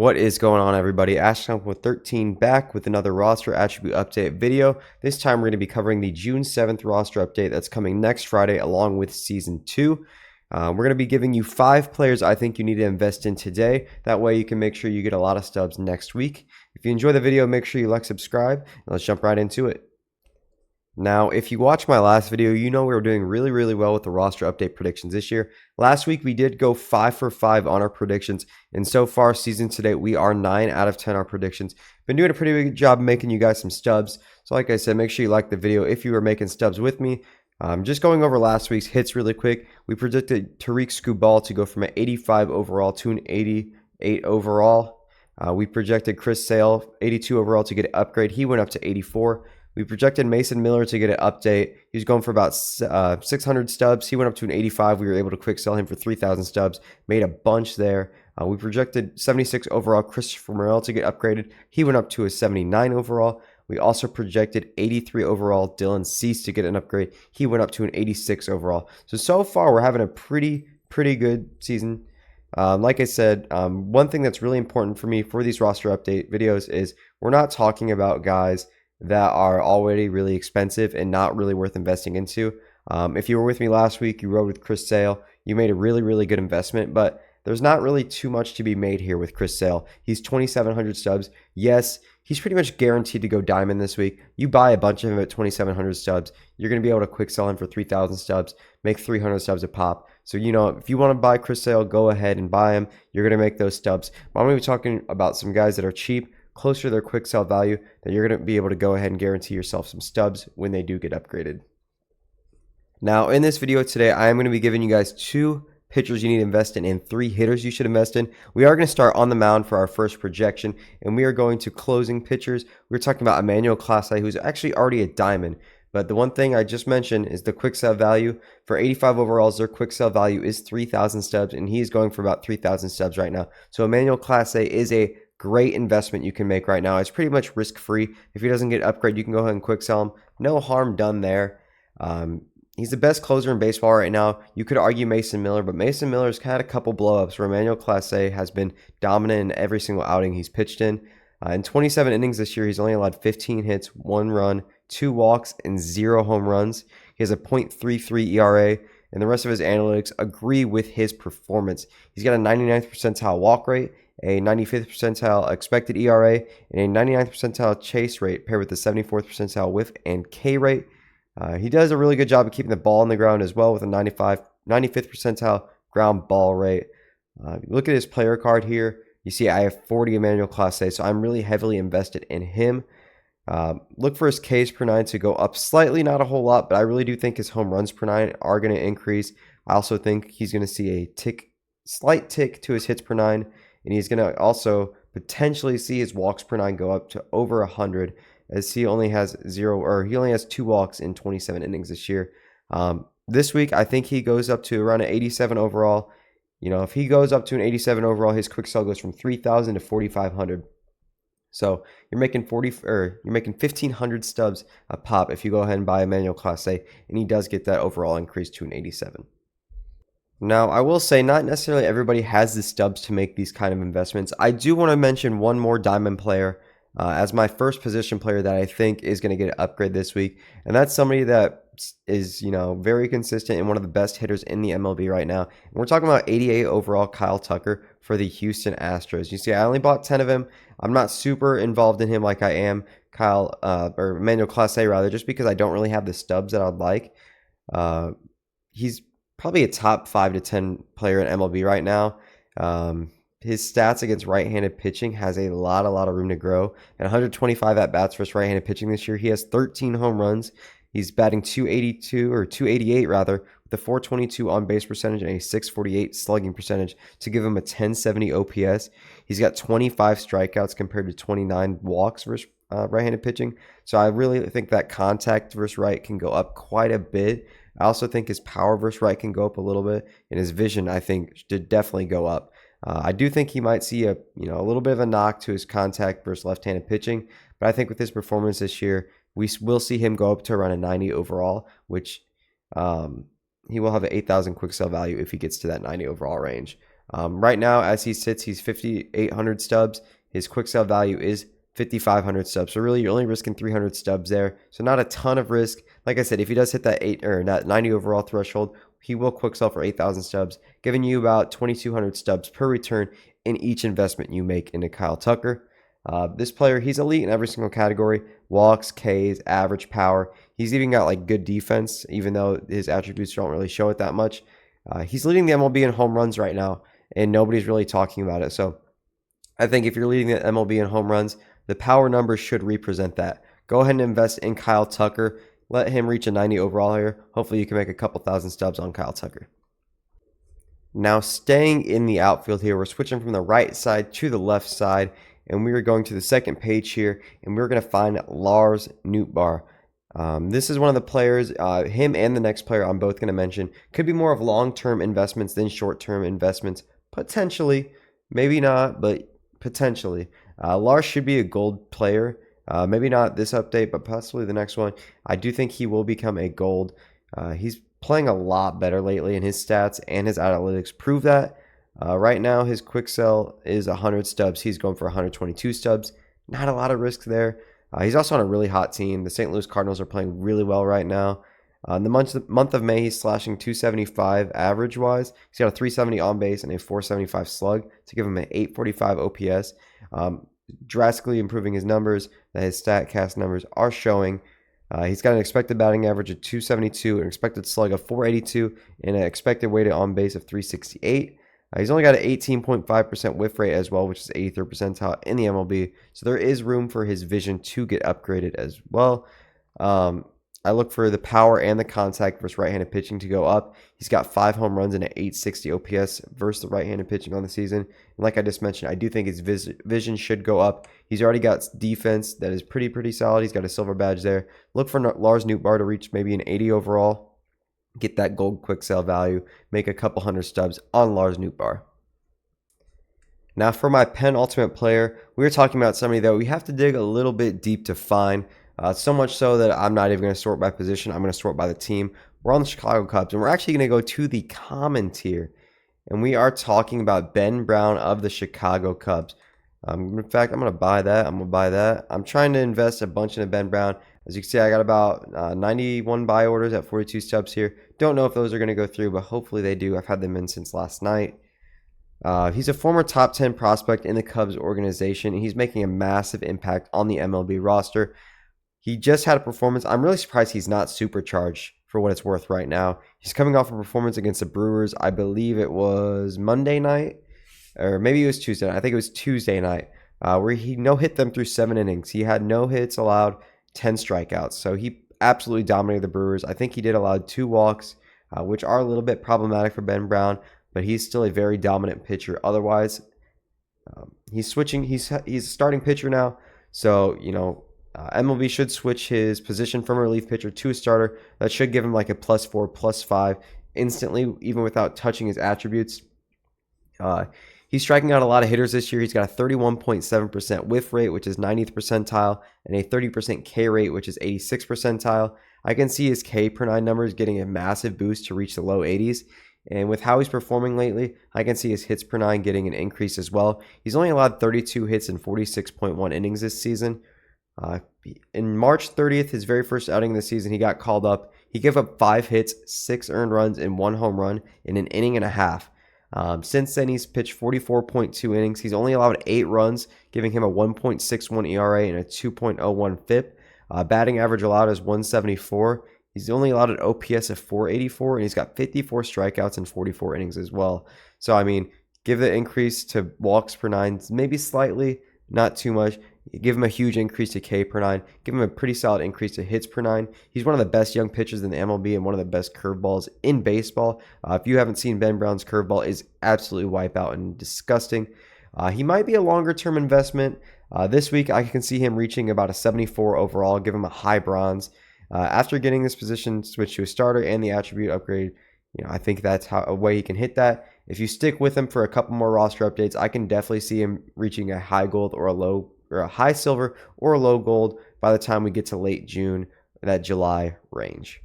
What is going on, everybody? Ashton with 13 back with another roster attribute update video. This time we're going to be covering the June 7th roster update that's coming next Friday along with Season 2. We're going to be giving you 5 players I think you need to invest in today. That way you can make sure you get a lot of stubs next week. If you enjoy the video, make sure you like, subscribe, and let's jump right into it. Now, if you watched my last video, you know we were doing really well with the roster update predictions this year. Last week, we did go 5 for 5 on our predictions, and so far, season to date, we are 9 out of 10 on our predictions. Been doing a pretty good job making you guys some stubs. So like I said, make sure you like the video if you were making stubs with me. Just going over last week's hits really quick, we predicted Tariq Skubal to go from an 85 overall to an 88 overall. We projected Chris Sale, 82 overall, to get an upgrade. He went up to 84. We projected Mason Miller to get an update. He was going for about 600 stubs. He went up to an 85. We were able to quick sell him for 3,000 stubs. Made a bunch there. We projected 76 overall Christopher Morel to get upgraded. He went up to a 79 overall. We also projected 83 overall Dylan Cease to get an upgrade. He went up to an 86 overall. So far, we're having a pretty good season. Like I said, one thing that's really important for me for these roster update videos is we're not talking about guys that are already really expensive and not really worth investing into. If you were with me last week, you rode with Chris Sale. You made a really good investment, but there's not really too much to be made here with Chris Sale. He's 2,700 stubs. Yes, he's pretty much guaranteed to go diamond this week. You buy a bunch of him at 2,700 stubs, you're going to be able to quick sell him for 3,000 stubs, make 300 stubs a pop. So, you know, if you want to buy Chris Sale, go ahead and buy him. You're going to make those stubs. But I'm going to be talking about some guys that are cheap, closer to their quick sell value, that you're going to be able to go ahead and guarantee yourself some stubs when they do get upgraded. Now, in this video today, I am going to be giving you guys 2 pitchers you need to invest in and 3 hitters you should invest in. We are going to start on the mound for our first projection, and we are going to closing pitchers. We're talking about Emmanuel Clase, who's actually already a diamond. But the one thing I just mentioned is the quick sell value. For 85 overalls, their quick sell value is 3,000 stubs, and he's going for about 3,000 stubs right now. So Emmanuel Clase is a great investment you can make right now. It's pretty much risk-free. If he doesn't get upgrade, you can go ahead and quick sell him. No harm done there. He's the best closer in baseball right now. You could argue Mason Miller, but Mason Miller's had a couple blow-ups where Emmanuel Clase has been dominant in every single outing he's pitched in. In 27 innings this year, he's only allowed 15 hits, 1 run, 2 walks, and 0 home runs. He has a .33 ERA, and the rest of his analytics agree with his performance. He's got a 99th percentile walk rate, a 95th percentile expected ERA, and a 99th percentile chase rate paired with the 74th percentile whiff and K rate. He does a really good job of keeping the ball on the ground as well with a 95th percentile ground ball rate. Look at his player card here. You see I have 40 Emmanuel Clase, so I'm really heavily invested in him. Look for his Ks per 9 to go up slightly, not a whole lot, but I really do think his home runs per 9 are going to increase. I also think he's going to see a slight tick to his hits per 9. And he's going to also potentially see his walks per 9 go up to over 100, as he only has 2 walks in 27 innings this year. This week, I think he goes up to around an 87 overall. You know, if he goes up to an 87 overall, his quick sell goes from 3,000 to 4,500. So you're making 1,500 stubs a pop if you go ahead and buy Emmanuel Clase, and he does get that overall increase to an 87. Now, I will say not necessarily everybody has the stubs to make these kind of investments. I do want to mention one more diamond player as my first position player that I think is going to get an upgrade this week. And that's somebody that is, you know, very consistent and one of the best hitters in the MLB right now. And we're talking about 88 overall Kyle Tucker for the Houston Astros. You see, I only bought 10 of him. I'm not super involved in him like I am or Emmanuel Clase rather, just because I don't really have the stubs that I'd like. He's probably a top 5 to 10 player in MLB right now. His stats against right-handed pitching has a lot of room to grow. At 125 at-bats versus right-handed pitching this year, he has 13 home runs. He's batting 288 rather, with a 422 on-base percentage and a 648 slugging percentage to give him a 1070 OPS. He's got 25 strikeouts compared to 29 walks versus right-handed pitching. So I really think that contact versus right can go up quite a bit. I also think his power versus right can go up a little bit, and his vision, I think, should definitely go up. I do think he might see a little bit of a knock to his contact versus left-handed pitching, but I think with his performance this year, we will see him go up to around a 90 overall, which he will have an 8,000 quick sell value if he gets to that 90 overall range. Right now, as he sits, he's 5,800 stubs. His quick sell value is 5,500 stubs. So really, you're only risking 300 stubs there. So not a ton of risk. Like I said, if he does hit that that 90 overall threshold, he will quick sell for 8,000 stubs, giving you about 2,200 stubs per return in each investment you make into Kyle Tucker. This player, he's elite in every single category: walks, Ks, average power. He's even got like good defense, even though his attributes don't really show it that much. He's leading the MLB in home runs right now, and nobody's really talking about it. So I think if you're leading the MLB in home runs, the power numbers should represent that. Go ahead and invest in Kyle Tucker. Let him reach a 90 overall here. Hopefully you can make a couple thousand stubs on Kyle Tucker. Now, staying in the outfield here, we're switching from the right side to the left side, and we are going to the second page here, and we're going to find Lars Nootbaar. This is one of the players, him and the next player I'm both going to mention, could be more of long-term investments than short-term investments. Potentially, maybe not, but potentially. Lars should be a gold player. Maybe not this update, but possibly the next one. I do think he will become a gold. He's playing a lot better lately, and his stats and his analytics prove that. Right now, his quick sell is 100 stubs. He's going for 122 stubs. Not a lot of risk there. He's also on a really hot team. The St. Louis Cardinals are playing really well right now. In the month of May, he's slashing 275 average-wise. He's got a 370 on base and a 475 slug to give him an 845 OPS. Drastically improving his numbers that his StatCast numbers are showing. He's got an expected batting average of 272, an expected slug of 482, and an expected weighted on base of 368. He's only got an 18.5% whiff rate as well, which is 83rd percentile in the MLB. So there is room for his vision to get upgraded as well. I look for the power and the contact versus right-handed pitching to go up. He's got 5 home runs and an 860 OPS versus the right-handed pitching on the season. And like I just mentioned, I do think his vision should go up. He's already got defense that is pretty solid. He's got a silver badge there. Look for Lars Nootbaar to reach maybe an 80 overall. Get that gold quick sale value. Make a couple hundred stubs on Lars Nootbaar. Now for my penultimate player, we were talking about somebody that we have to dig a little bit deep to find. So much so that I'm not even going to sort by position. I'm going to sort by the team. We're on the Chicago Cubs, and we're actually going to go to the common tier. And we are talking about Ben Brown of the Chicago Cubs. In fact, I'm going to buy that. I'm trying to invest a bunch in Ben Brown. As you can see, I got about 91 buy orders at 42 stubs here. Don't know if those are going to go through, but hopefully they do. I've had them in since last night. He's a former top 10 prospect in the Cubs organization, and he's making a massive impact on the MLB roster. He just had a performance. I'm really surprised he's not supercharged for what it's worth right now. He's coming off a performance against the Brewers. I believe it was Monday night, or maybe it was Tuesday night. I think it was Tuesday night, where he no-hit them through 7 innings. He had no hits allowed, 10 strikeouts. So he absolutely dominated the Brewers. I think he did allow 2 walks, which are a little bit problematic for Ben Brown, but he's still a very dominant pitcher. Otherwise, he's switching. He's a starting pitcher now. So, MLB should switch his position from a relief pitcher to a starter. That should give him like a +4, +5 instantly, even without touching his attributes. He's striking out a lot of hitters this year. He's got a 31.7% whiff rate, which is 90th percentile, and a 30% K rate, which is 86th percentile. I can see his K per 9 numbers getting a massive boost to reach the low 80s. And with how he's performing lately, I can see his hits per 9 getting an increase as well. He's only allowed 32 hits in 46.1 innings this season. In March 30th, his very first outing of the season, he got called up. He gave up 5 hits, 6 earned runs, and 1 home run in an inning and a half. Since then, he's pitched 44.2 innings. He's only allowed 8 runs, giving him a 1.61 ERA and a 2.01 FIP. Batting average allowed is 174. He's only allowed an OPS of 484, and he's got 54 strikeouts in 44 innings as well. So, I mean, give the increase to walks per 9, maybe slightly, not too much. Give him a huge increase to K per 9. Give him a pretty solid increase to hits per 9. He's one of the best young pitchers in the MLB and one of the best curveballs in baseball. If you haven't seen Ben Brown's curveball, is absolutely wipeout and disgusting. He might be a longer-term investment. This week, I can see him reaching about a 74 overall. Give him a high bronze. After getting this position switched to a starter and the attribute upgrade, I think that's a way he can hit that. If you stick with him for a couple more roster updates, I can definitely see him reaching a high gold or a high silver or a low gold by the time we get to late June, that July range.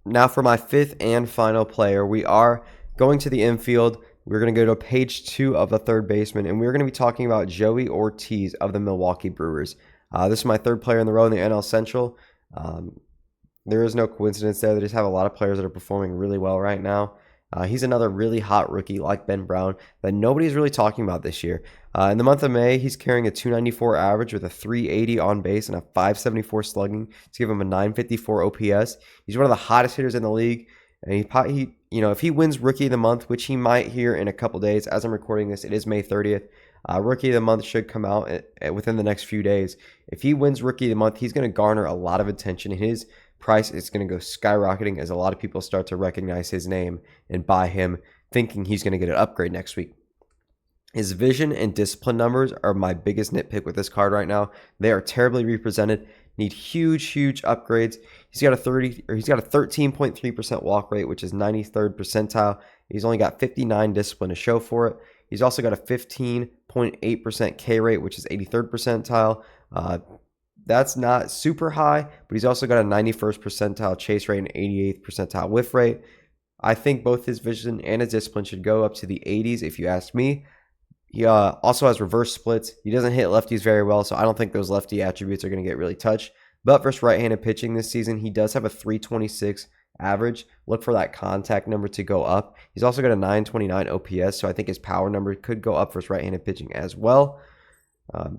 Now for my 5th and final player, we are going to the infield. we're going to go to page 2 of the third baseman, and we're going to be talking about Joey Ortiz of the Milwaukee Brewers. This is my third player in the row in the NL Central. There is no coincidence there. They just have a lot of players that are performing really well right now. He's another really hot rookie like Ben Brown that nobody's really talking about this year. In the month of May, he's carrying a 294 average with a 380 on base and a 574 slugging to give him a 954 OPS. He's one of the hottest hitters in the league, and he if he wins Rookie of the Month, which he might here in a couple days, as I'm recording this, it is May 30th. Rookie of the Month should come out within the next few days. If he wins Rookie of the Month, he's going to garner a lot of attention. His price is going to go skyrocketing as a lot of people start to recognize his name and buy him, thinking he's going to get an upgrade next week. His vision and discipline numbers are my biggest nitpick with this card right now. They are terribly represented. Need huge upgrades. He's got a 13.3% walk rate, which is 93rd percentile. He's only got 59 discipline to show for it. He's also got a 15.8% K rate, which is 83rd percentile. That's not super high, but he's also got a 91st percentile chase rate and 88th percentile whiff rate. I think both his vision and his discipline should go up to the 80s if you ask me. He also has reverse splits. He doesn't hit lefties very well, so I don't think those lefty attributes are going to get really touched. But versus right-handed pitching this season, he does have a 326 average. Look for that contact number to go up. He's also got a 929 OPS, so I think his power number could go up versus right-handed pitching as well.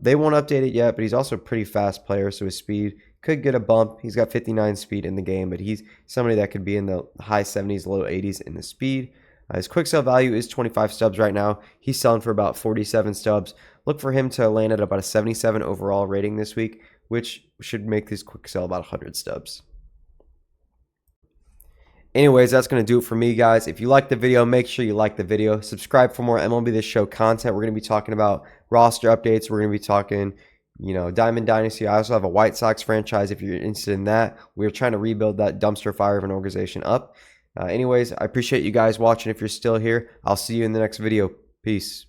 They won't update it yet, but he's also a pretty fast player, so his speed could get a bump. He's got 59 speed in the game, but he's somebody that could be in the high 70s, low 80s in the speed. His quick sell value is 25 stubs right now. He's selling for about 47 stubs. Look for him to land at about a 77 overall rating this week, which should make his quick sell about 100 stubs. Anyways, that's going to do it for me, guys. If you like the video, make sure you like the video. Subscribe for more MLB The Show content. We're going to be talking about roster updates. We're going to be talking, Diamond Dynasty. I also have a White Sox franchise if you're interested in that. We're trying to rebuild that dumpster fire of an organization up. Anyways, I appreciate you guys watching. If you're still here, I'll see you in the next video. Peace.